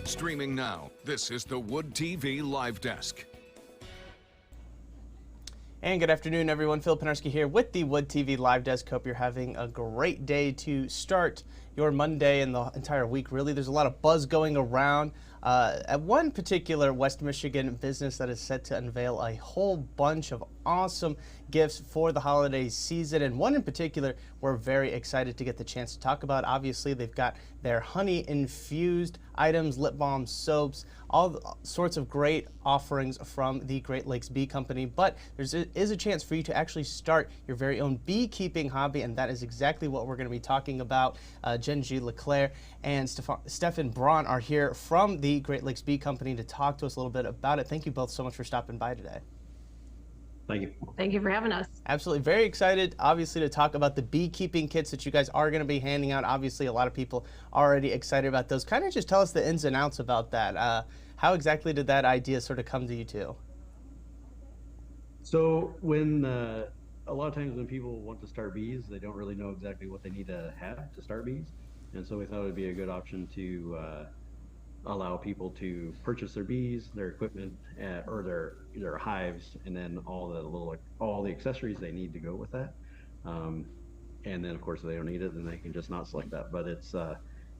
Streaming now, this is the Wood TV Live Desk. And good afternoon, everyone. Phil Penarski here with the Wood TV Live Desk. Hope you're having a great day to start your Monday and the entire week, really. There's a lot of buzz going around at one particular West Michigan business that is set to unveil a whole bunch of awesome gifts for the holiday season, and one in particular we're very excited to get the chance to talk about. Obviously, they've got their honey-infused items, lip balms, soaps, all sorts of great offerings from the Great Lakes Bee Company, but there is a chance for you to actually start your very own beekeeping hobby, and that is exactly what we're going to be talking about. Jen G. LeClaire and Stefan Braun are here from the Great Lakes Bee Company to talk to us a little bit about it. Thank you both so much for stopping by today. Thank you. Thank you for having us. Absolutely. Very excited, obviously, to talk about the beekeeping kits that you guys are going to be handing out. Obviously, a lot of people are already excited about those. Kind of just tell us the ins and outs about that. How exactly did that idea sort of come to you two? So when a lot of times when people want to start bees, they don't really know exactly what they need to have to start bees. And so we thought it would be a good option to allow people to purchase their bees, their equipment, or their hives, and then all the accessories they need to go with that. And then, of course, if they don't need it, then they can just not select that. But it's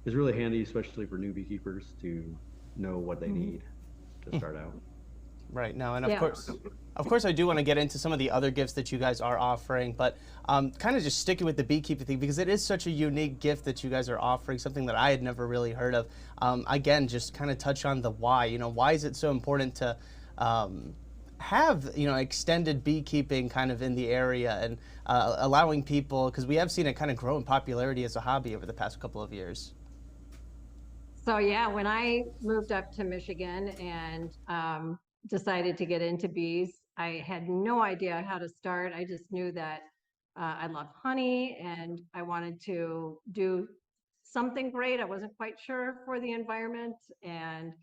really handy, especially for new beekeepers, to know what they need to start out. Right now, and of course, I do want to get into some of the other gifts that you guys are offering, but kind of just sticking with the beekeeping thing, because it is such a unique gift that you guys are offering, something that I had never really heard of. Again, just kind of touch on the why. You know, why is it so important to have, you know, extended beekeeping kind of in the area and allowing people, because we have seen it kind of grow in popularity as a hobby over the past couple of years. So yeah, when I moved up to Michigan and decided to get into bees, I had no idea how to start. I just knew that I love honey and I wanted to do something great. I wasn't quite sure for the environment, and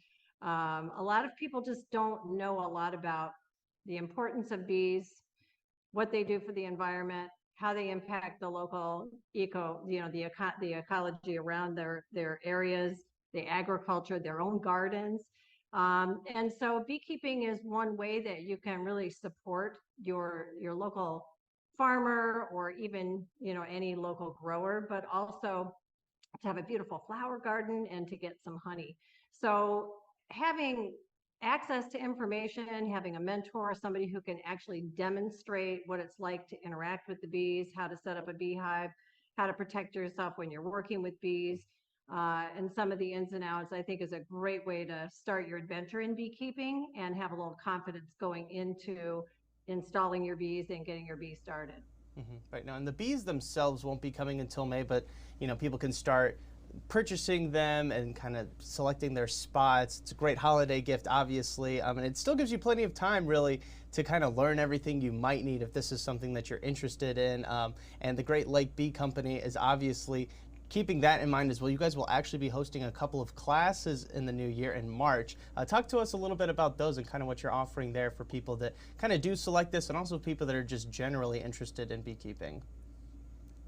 a lot of people just don't know a lot about the importance of bees, what they do for the environment, how they impact the local the ecology around their areas, the agriculture, their own gardens. And so beekeeping is one way that you can really support your local farmer, or even, you know, any local grower, but also to have a beautiful flower garden and to get some honey. So having access to information, having a mentor, somebody who can actually demonstrate what it's like to interact with the bees, how to set up a beehive, how to protect yourself when you're working with bees, and some of the ins and outs, I think is a great way to start your adventure in beekeeping and have a little confidence going into installing your bees and getting your bees started. Right now, and the bees themselves won't be coming until May, but you know, people can start purchasing them and kind of selecting their spots. It's a great holiday gift, obviously, and it still gives you plenty of time, really, to kind of learn everything you might need if this is something that you're interested in. And the Great Lake Bee Company is obviously keeping that in mind as well. You guys will actually be hosting a couple of classes in the new year in March. Talk to us a little bit about those and kind of what you're offering there for people that kind of do select this, and also people that are just generally interested in beekeeping.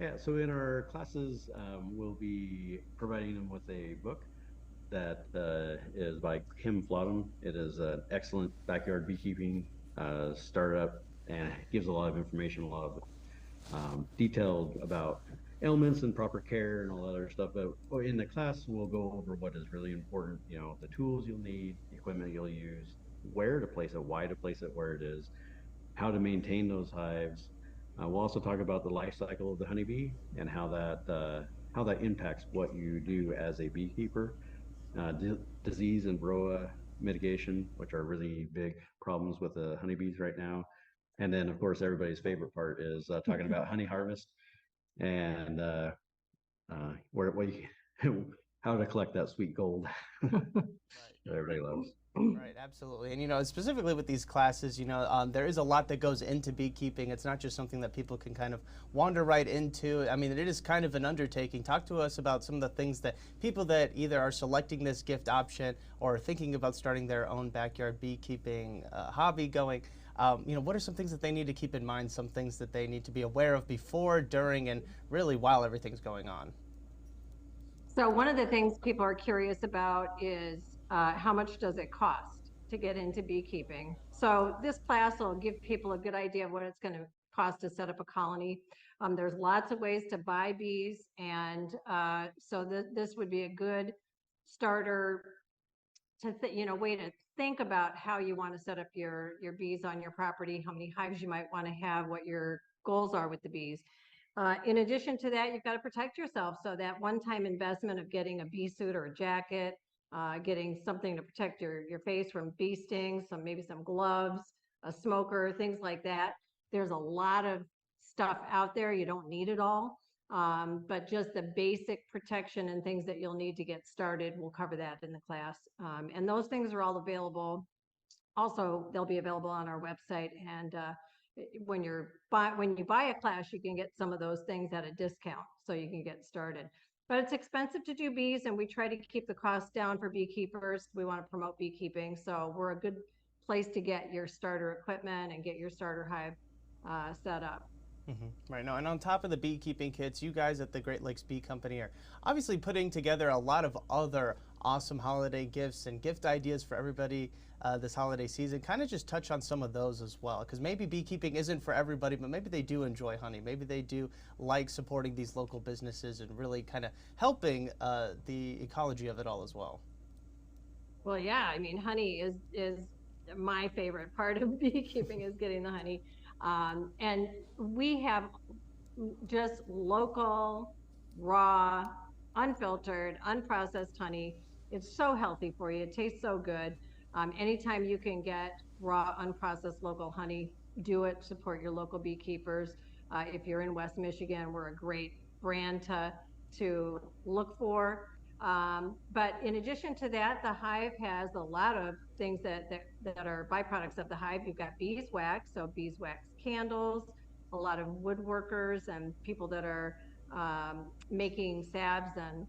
Yeah, so in our classes, we'll be providing them with a book that is by Kim Flodham. It is an excellent backyard beekeeping startup, and it gives a lot of information, a lot of detailed about ailments and proper care and all that other stuff. But in the class, we'll go over what is really important, you know, the tools you'll need, the equipment you'll use, where to place it, why to place it where it is, how to maintain those hives. We'll also talk about the life cycle of the honeybee and how that impacts what you do as a beekeeper. Disease and varroa mitigation, which are really big problems with the honeybees right now. And then, of course, everybody's favorite part is talking about honey harvest and how to collect that sweet gold that everybody loves. Right, absolutely. And, you know, specifically with these classes, you know, there is a lot that goes into beekeeping. It's not just something that people can kind of wander right into. I mean, it is kind of an undertaking. Talk to us about some of the things that people that either are selecting this gift option or thinking about starting their own backyard beekeeping hobby going. You know, what are some things that they need to keep in mind, some things that they need to be aware of before, during, and really while everything's going on? So one of the things people are curious about is how much does it cost to get into beekeeping? So this class will give people a good idea of what it's going to cost to set up a colony. There's lots of ways to buy bees, and so this would be a good starter to way to think about how you want to set up your bees on your property, how many hives you might want to have, what your goals are with the bees. In addition to that, you've got to protect yourself. So that one-time investment of getting a bee suit or a jacket, getting something to protect your face from bee stings, maybe some gloves, a smoker, things like that. There's a lot of stuff out there. You don't need it all. But just the basic protection and things that you'll need to get started, we'll cover that in the class. And those things are all available. Also, they'll be available on our website. And when you buy a class, you can get some of those things at a discount, so you can get started. But it's expensive to do bees, and we try to keep the cost down for beekeepers. We want to promote beekeeping, so we're a good place to get your starter equipment and get your starter hive set up. Right now, and on top of the beekeeping kits, you guys at the Great Lakes Bee Company are obviously putting together a lot of other awesome holiday gifts and gift ideas for everybody this holiday season. Kind of just touch on some of those as well, because maybe beekeeping isn't for everybody, but maybe they do enjoy honey. Maybe they do like supporting these local businesses and really kind of helping the ecology of it all as well. Well, yeah, I mean, honey is my favorite part of beekeeping is getting the honey. And we have just local, raw, unfiltered, unprocessed honey. It's so healthy for you. It tastes so good. Anytime you can get raw, unprocessed local honey, do it. Support your local beekeepers. If you're in West Michigan, we're a great brand to look for. But in addition to that, the hive has a lot of things that are byproducts of the hive. You've got beeswax, so beeswax candles, a lot of woodworkers and people that are making salves and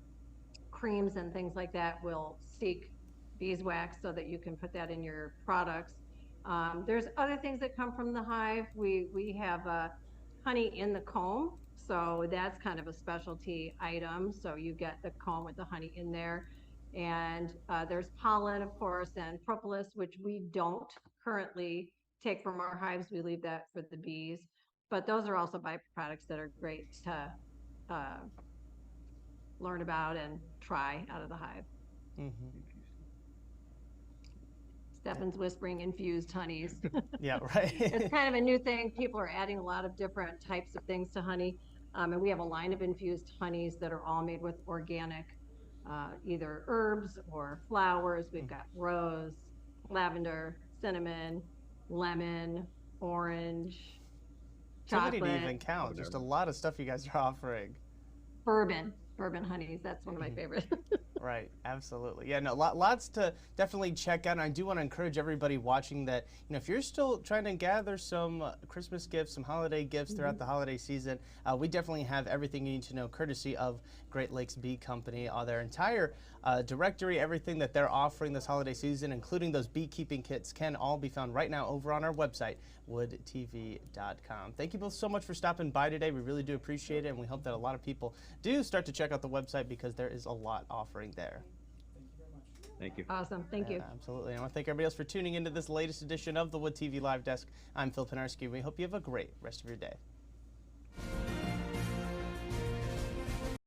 creams and things like that will seek beeswax so that you can put that in your products. There's other things that come from the hive. We have honey in the comb, so that's kind of a specialty item. So you get the comb with the honey in there. And there's pollen, of course, and propolis, which we don't currently take from our hives. We leave that for the bees. But those are also byproducts that are great to learn about and try out of the hive. Stefan's whispering infused honeys. Yeah, right. It's kind of a new thing. People are adding a lot of different types of things to honey. And we have a line of infused honeys that are all made with organic, either herbs or flowers. We've got rose, lavender, cinnamon, lemon, orange, chocolate. Too many to even count. Just a lot of stuff you guys are offering. Bourbon honeys. That's one of my favorites. Right, absolutely. Yeah, no, lots to definitely check out. And I do want to encourage everybody watching that, if you're still trying to gather some Christmas gifts, some holiday gifts throughout the holiday season, we definitely have everything you need to know, courtesy of Great Lakes Bee Company. Their entire directory, everything that they're offering this holiday season, including those beekeeping kits, can all be found right now over on our website, woodtv.com. Thank you both so much for stopping by today. We really do appreciate it, and we hope that a lot of people do start to check out the website because there is a lot offering there. Thank you. Awesome. Thank you. Absolutely. And I want to thank everybody else for tuning into this latest edition of the Wood TV Live Desk. I'm Phil Penarski. We hope you have a great rest of your day.